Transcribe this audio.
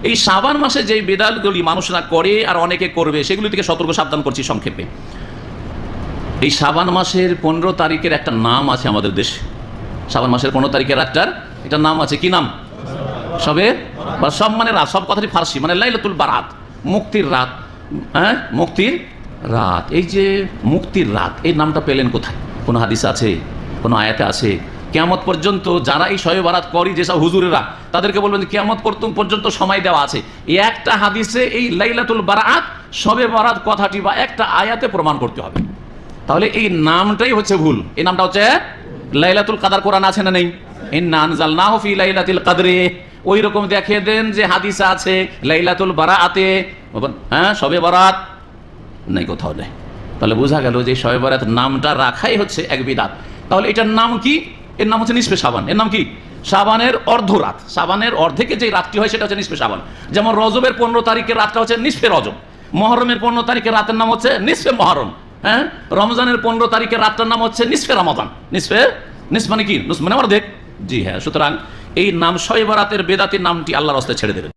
এই শাবান মাসে যে বেদাতগুলি মানুষরা করে আর অনেকে করবে সেগুলি থেকে সতর্ক সাবধান করছি সংক্ষেপে। এই শাবান মাসের 15 তারিখের একটা নাম আছে আমাদের দেশে। শাবান মাসের 15 তারিখের একটা নাম আছে। কি নাম? সবে বা সব মানে রাত, সব কথাটি ফার্সি, মানে লাইলাতুল বারাত, মুক্তির রাত। হ্যাঁ, মুক্তির রাত। এই যে মুক্তির রাত, এই নামটা পেলেন কোথায়? কোনো হাদিস আছে? কোনো আয়াতে আছে? কিয়ামত পর্যন্ত যারা এই শবে বারাত করি, যেসব হুজুরেরা, তাদেরকে বলবেন যে কিয়ামত পর্যন্ত সময় দেওয়া আছে। এই একটা হাদিসে এই লাইলাতুল বারাত, শবে বারাত কথাটি বা একটা আয়াতে প্রমাণ করতে হবে। তাহলে এই নামটাই হচ্ছে ভুল। এই নামটা হচ্ছে লাইলাতুল কাদর। কোরআন আছে না নেই? ইন্না আনজালনাহু ফি লাইলাতিল কদরে। ওই রকম দেখিয়ে দেন যে হাদিস আছে লাইলাতুল বারাতে, হ্যাঁ, শবে বারাত নেই, কোথাও নেই। তাহলে বোঝা গেল যে শবে বারাত নামটা রাখাই হচ্ছে এক বিদআত। তাহলে এটার নাম কি? এর নাম হচ্ছে নিসফে শাবান। এর নাম কি? শাবানের অর্ধরাত। শাবানের অর্ধেকে যে রাতটি হয় সেটা হচ্ছে নিসফে শাবান। যেমন রজবের 15 তারিখের রাতটা হচ্ছে নিসফে রজব। মহরমের 15 তারিখের রাতের নাম হচ্ছে নিসফে মহরম। হ্যাঁ, রমজানের 15 তারিখের রাতটার নাম হচ্ছে নিসফে রমাদান। নিস মানে কি? মানে অর্ধেক। জি হ্যাঁ, সুতরাং এই নাম শবে বারাতের বেদাতের নামটি আল্লাহর রাস্তায় ছেড়ে দেবেন।